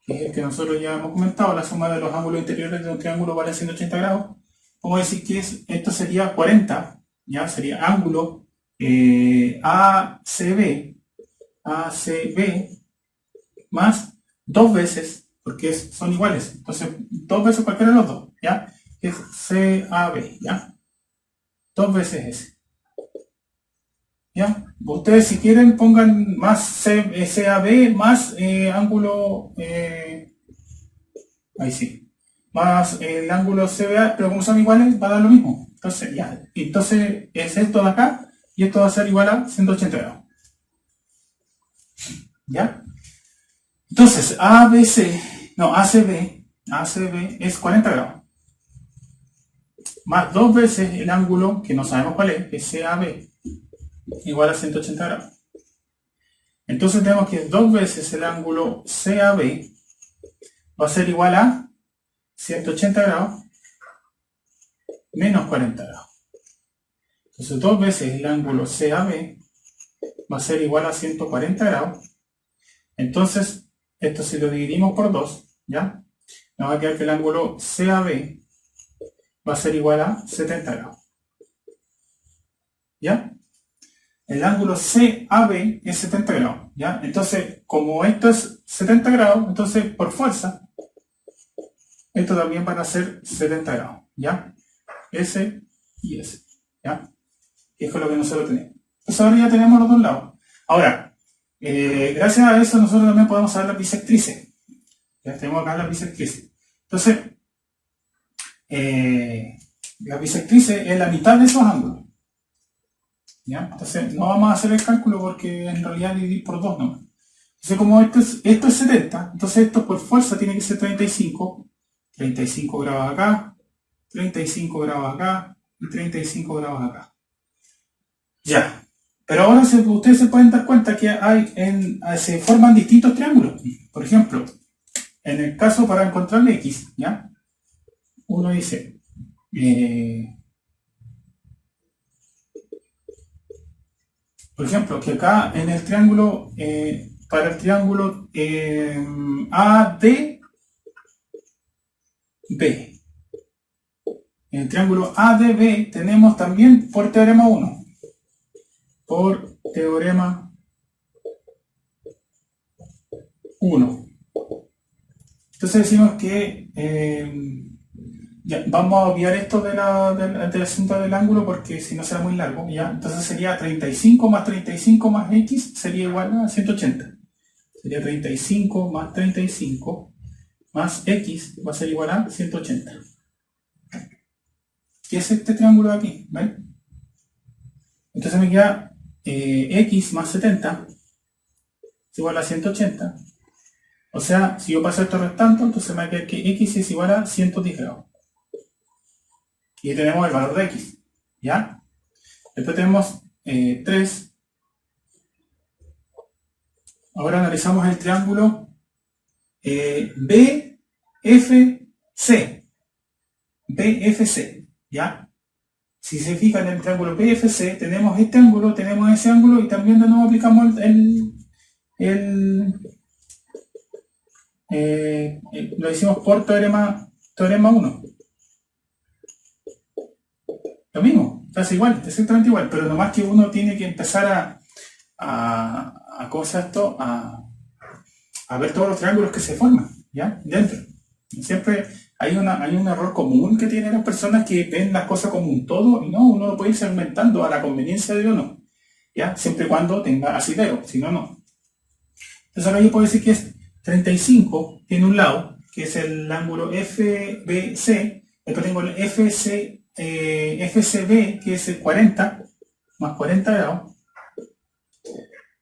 que es el que nosotros ya hemos comentado, la suma de los ángulos interiores de un triángulo vale 180 grados, vamos a decir que esto sería 40, ya sería ángulo ACB más 2 veces, porque son iguales, entonces 2 veces cualquiera de los dos, ya, es CAB, ya, 2 veces ese, ya. Ustedes si quieren pongan más CAB más ángulo, ahí sí, más el ángulo CBA, pero como son iguales va a dar lo mismo. Entonces ya, entonces es esto de acá y esto va a ser igual a 180 grados. ¿Ya? Entonces ACB es 40 grados. Más 2 veces el ángulo, que no sabemos cuál es CAB, igual a 180 grados. Entonces tenemos que 2 veces el ángulo CAB va a ser igual a 180 grados menos 40 grados. Entonces 2 veces el ángulo CAB va a ser igual a 140 grados. Entonces, esto si lo dividimos por 2, ¿ya? Nos va a quedar que el ángulo CAB va a ser igual a 70 grados. ¿Ya? El ángulo CAB es 70 grados, ¿ya? Entonces, como esto es 70 grados, entonces por fuerza, esto también van a ser 70 grados, ¿ya? S y S, ¿ya? Eso es lo que nosotros tenemos. Entonces ahora ya tenemos los dos lados. Ahora, gracias a eso nosotros también podemos saber las bisectrices. Ya tenemos acá las bisectrices. Entonces, la bisectrices es la mitad de esos ángulos. ¿Ya? Entonces no vamos a hacer el cálculo porque en realidad dividir por 2 nomás. Entonces como esto es 70, entonces esto por fuerza tiene que ser 35 grados acá, 35 grados acá y 35 grados acá. Ya. Pero ahora ustedes se pueden dar cuenta que se forman distintos triángulos. Por ejemplo, en el caso para encontrar X, ¿ya? Uno dice, por ejemplo, que acá en el triángulo, para el triángulo ADB, en el triángulo ADB tenemos también por teorema 1. Por teorema 1. Entonces decimos que ya, vamos a obviar esto del asunto del ángulo porque si no será muy largo, ¿ya? Entonces sería 35 más 35 más X sería igual a 180. sería 35 más 35 más x va a ser igual a 180. ¿Qué es este triángulo de aquí? ¿Ven? Entonces me queda x más 70 es igual a 180. O sea, si yo paso esto restando, entonces me va a quedar que x es igual a 110 grados. Y ahí tenemos el valor de x. ¿Ya? Después tenemos 3. Ahora analizamos el triángulo BFC. BFC. ¿Ya? Si se fijan en el triángulo BFC, tenemos este ángulo, tenemos ese ángulo y también de nuevo aplicamos lo hicimos por teorema 1. Lo mismo, es igual, exactamente igual, pero nomás que uno tiene que empezar ¿cómo se llama esto? A ver todos los triángulos que se forman, ¿ya? Dentro. Siempre hay un error común que tienen las personas que ven las cosas como un todo y no, uno lo puede ir segmentando a la conveniencia de uno, ¿ya? Siempre y cuando tenga asidero, si no, no. Entonces ahora yo puedo decir que es 35, tiene un lado, que es el ángulo FBC, después tengo el FCB, que es el 40, más 40 grados,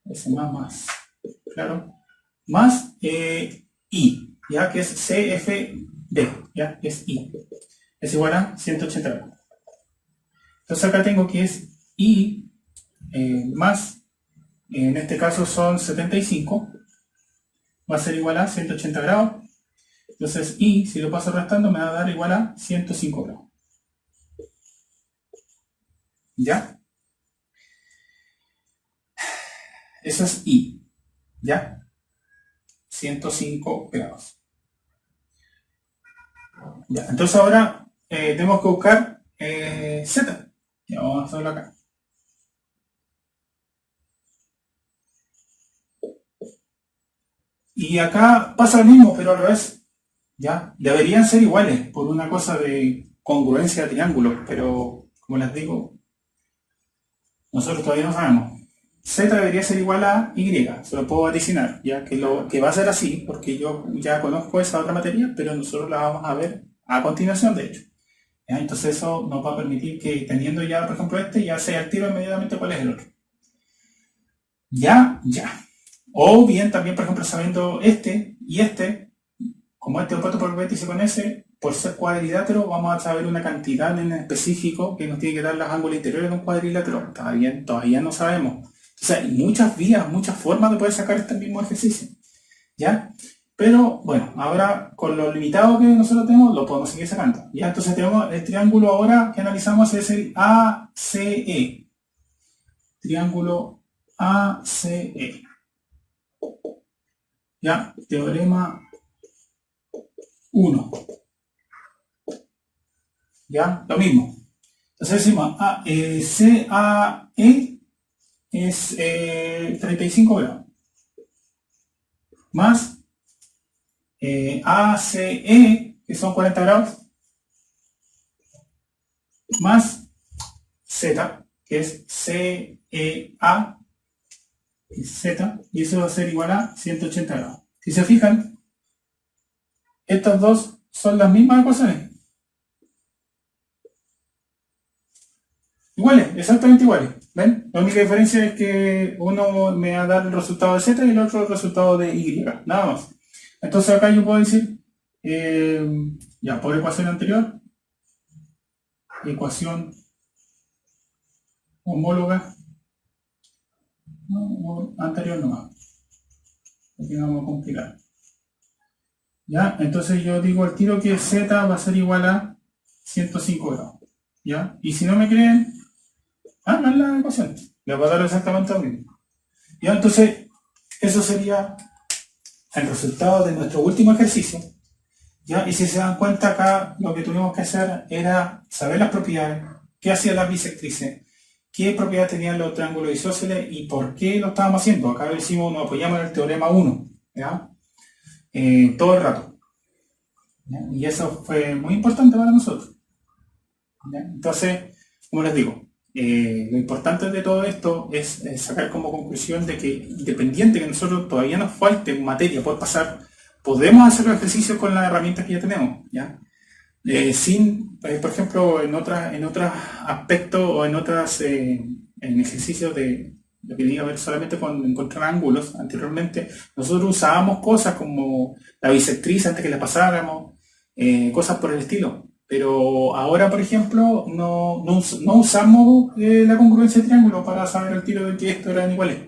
ese más, claro, más I, ya que es CFB, ya que es I, es igual a 180 grados. Entonces acá tengo que es I más, en este caso son 75, va a ser igual a 180 grados. Entonces I, si lo paso restando, me va a dar igual a 105 grados. ¿Ya? Eso es I. ¿Ya? 105 grados. ¿Ya? Entonces ahora tenemos que buscar Z. Ya vamos a hacerlo acá. Y acá pasa lo mismo, pero al revés. ¿Ya? Deberían ser iguales por una cosa de congruencia de triángulos, pero como les digo, nosotros todavía no sabemos. Z debería ser igual a Y, se lo puedo vaticinar, ya que va a ser así, porque yo ya conozco esa otra materia, pero nosotros la vamos a ver a continuación, de hecho. ¿Ya? Entonces eso nos va a permitir que teniendo ya, por ejemplo, ya se activa inmediatamente cuál es el otro. Ya. O bien también, por ejemplo, sabiendo este y este, como este opuesto por vértice con ese, por ser cuadrilátero, vamos a saber una cantidad en específico que nos tiene que dar los ángulos interiores de un cuadrilátero. Todavía no sabemos. O sea, hay muchas vías, muchas formas de poder sacar este mismo ejercicio. ¿Ya? Pero, bueno, ahora con lo limitado que nosotros tenemos, lo podemos seguir sacando. ¿Ya? Entonces tenemos el triángulo ahora que analizamos, es el ACE. Triángulo ACE. ¿Ya? Teorema 1. ¿Ya? Lo mismo. Entonces decimos CAE es 35 grados. Más ACE, que son 40 grados. Más Z, que es CEA, Z, y eso va a ser igual a 180 grados. Si se fijan, estas dos son las mismas ecuaciones. Iguales, exactamente iguales. ¿Ven? La única diferencia es que uno me va a dar el resultado de Z y el otro el resultado de Y. Nada más. Entonces acá yo puedo decir, ya por ecuación anterior, ecuación homóloga, no, anterior nomás. Aquí vamos a complicar. ¿Ya? Entonces yo digo al tiro que Z va a ser igual a 105 grados. ¿Ya? Y si no me creen, hagan la ecuación. Les va a dar exactamente lo mismo. ¿Ya? Entonces, eso sería el resultado de nuestro último ejercicio. ¿Ya? Y si se dan cuenta acá, lo que tuvimos que hacer era saber las propiedades, qué hacían las bisectrices, qué propiedades tenían los triángulos isósceles y por qué lo estábamos haciendo. Acá lo hicimos, nos apoyamos en el teorema 1. ¿Ya? Todo el rato. ¿Ya? Y eso fue muy importante para nosotros. ¿Ya? Entonces, como les digo, lo importante de todo esto es sacar como conclusión de que independiente que nosotros todavía nos falte materia por pasar, podemos hacer los ejercicios con las herramientas que ya tenemos, ¿ya? Por ejemplo, en otros aspectos o en ejercicios de lo que diga ver solamente con encontrar ángulos, anteriormente nosotros usábamos cosas como la bisectriz antes que la pasáramos, cosas por el estilo. Pero ahora, por ejemplo, no usamos la congruencia de triángulo para saber el tiro de que estos eran iguales,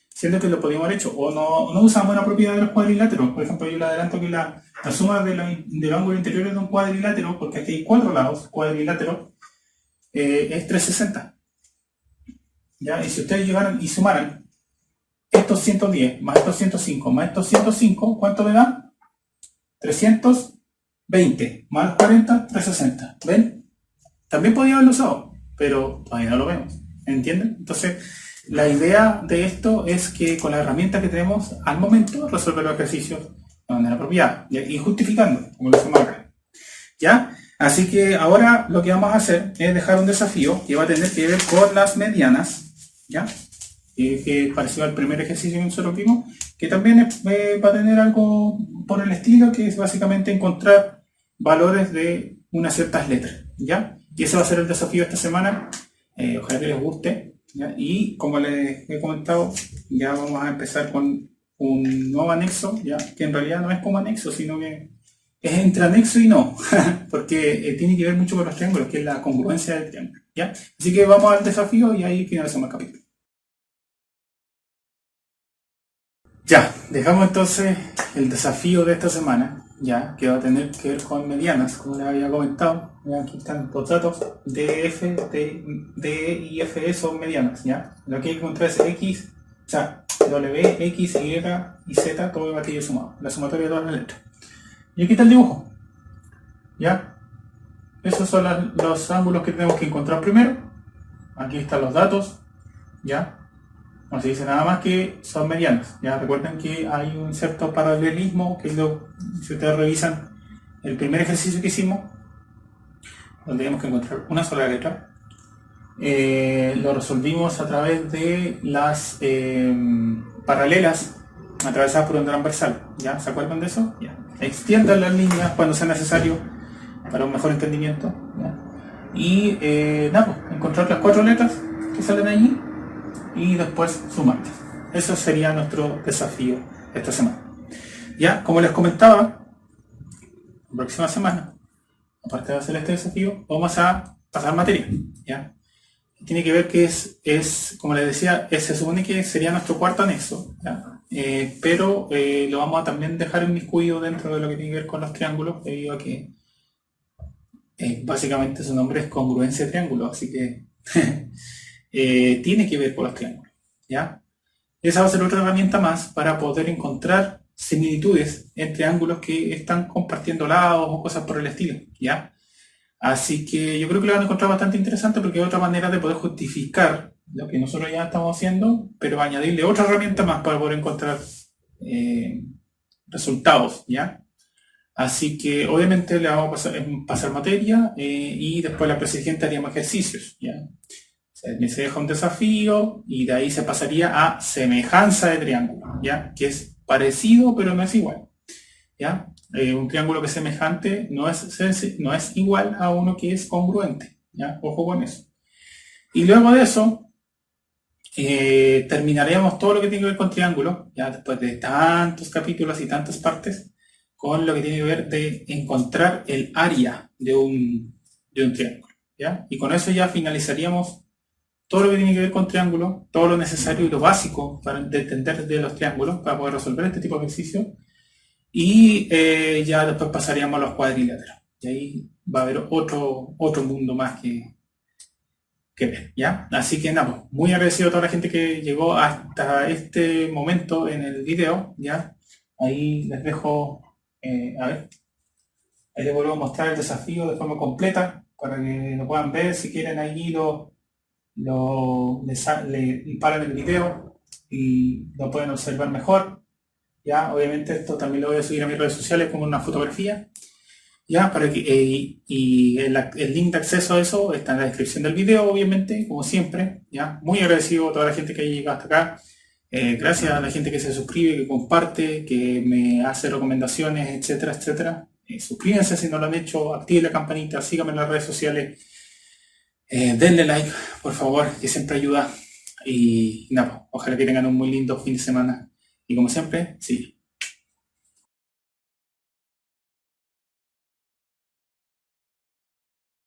siendo que lo podíamos haber hecho. O no usamos la propiedad de los cuadriláteros. Por ejemplo, yo le adelanto que la suma del ángulo interior de un cuadrilátero, porque aquí hay 4 lados, cuadrilátero, es 360. ¿Ya? Y si ustedes llegaran y sumaran estos 110 más estos 105 más estos 105, ¿cuánto me da? 320 más 40, 360. ¿Ven? También podía haberlo usado, pero todavía no lo vemos. ¿Entienden? Entonces, la idea de esto es que con las herramientas que tenemos al momento, resolver los ejercicios de manera apropiada y justificando, como lo hacemos acá. ¿Ya? Así que ahora lo que vamos a hacer es dejar un desafío que va a tener que ver con las medianas, ¿ya? Que pareció al primer ejercicio que nosotros vimos, que también va a tener algo por el estilo, que es básicamente encontrar valores de unas ciertas letras, ¿ya? Y ese va a ser el desafío de esta semana. Ojalá que les guste, ¿ya? Y como les he comentado, ya vamos a empezar con un nuevo anexo, ¿ya? Que en realidad no es como anexo, sino que es entre anexo y no, porque tiene que ver mucho con los triángulos, que es la congruencia del triángulo, ¿ya? Así que vamos al desafío y ahí finalizamos el capítulo. Ya, dejamos entonces el desafío de esta semana, ya, que va a tener que ver con medianas, como les había comentado. Ya, aquí están los datos de F, D y F son medianas, ya. Lo que hay que encontrar es X, o sea, W, X, Y y Z, todo el aquello sumado, la sumatoria de todas las letras. Y aquí está el dibujo, ya. Esos son los ángulos que tenemos que encontrar primero. Aquí están los datos, ya. No se dice nada más que son medianas. Ya recuerden que hay un cierto paralelismo, que es si ustedes revisan el primer ejercicio que hicimos, donde tenemos que encontrar una sola letra, lo resolvimos a través de las paralelas atravesadas por un transversal. ¿Ya? ¿Se acuerdan de eso? Ya. Extiendan las líneas cuando sea necesario para un mejor entendimiento. ¿Ya? Y nada, pues, encontrar las 4 letras que salen allí y después sumarlas. Eso sería nuestro desafío esta semana. Ya, como les comentaba, la próxima semana, aparte de hacer este desafío, vamos a pasar materia. ¿Ya? Tiene que ver que como les decía, se supone que sería nuestro cuarto anexo, ¿ya? Pero lo vamos a también dejar inmiscuido dentro de lo que tiene que ver con los triángulos, debido a que básicamente su nombre es congruencia de triángulo, así que tiene que ver con los triángulos, ¿ya? Esa va a ser otra herramienta más para poder encontrar similitudes entre ángulos que están compartiendo lados o cosas por el estilo, ¿ya? Así que yo creo que lo van a encontrar bastante interesante, porque es otra manera de poder justificar lo que nosotros ya estamos haciendo, pero añadirle otra herramienta más para poder encontrar resultados, ¿ya? Así que obviamente le vamos a pasar materia y después la clase siguiente haríamos ejercicios, ¿ya? Se deja un desafío y de ahí se pasaría a semejanza de triángulo, ¿ya? Que es parecido pero no es igual, ¿ya? Un triángulo que es semejante no es igual a uno que es congruente, ¿ya? Ojo con eso. Y luego de eso terminaremos todo lo que tiene que ver con triángulos, ya después de tantos capítulos y tantas partes, con lo que tiene que ver de encontrar el área de un triángulo, ¿ya? Y con eso ya finalizaríamos todo lo que tiene que ver con triángulos, todo lo necesario y lo básico para entender de los triángulos, para poder resolver este tipo de ejercicios. Y ya después pasaríamos a los cuadriláteros. Y ahí va a haber otro mundo más que ver, ¿ya? Así que nada, pues, muy agradecido a toda la gente que llegó hasta este momento en el video, ¿ya? Ahí les dejo, a ver, ahí les vuelvo a mostrar el desafío de forma completa para que lo puedan ver. Si quieren, ahí le paran el video y lo pueden observar mejor. Ya, obviamente esto también lo voy a subir a mis redes sociales como una fotografía. Ya, para que, y el link de acceso a eso está en la descripción del video, obviamente, como siempre. Ya, muy agradecido a toda la gente que ha llegado hasta acá. Gracias a la gente que se suscribe, que comparte, que me hace recomendaciones, etcétera, etcétera. Suscríbanse si no lo han hecho, activen la campanita, síganme en las redes sociales, denle like, por favor, que siempre ayuda. Y nada, ojalá que tengan un muy lindo fin de semana. Y como siempre, sí,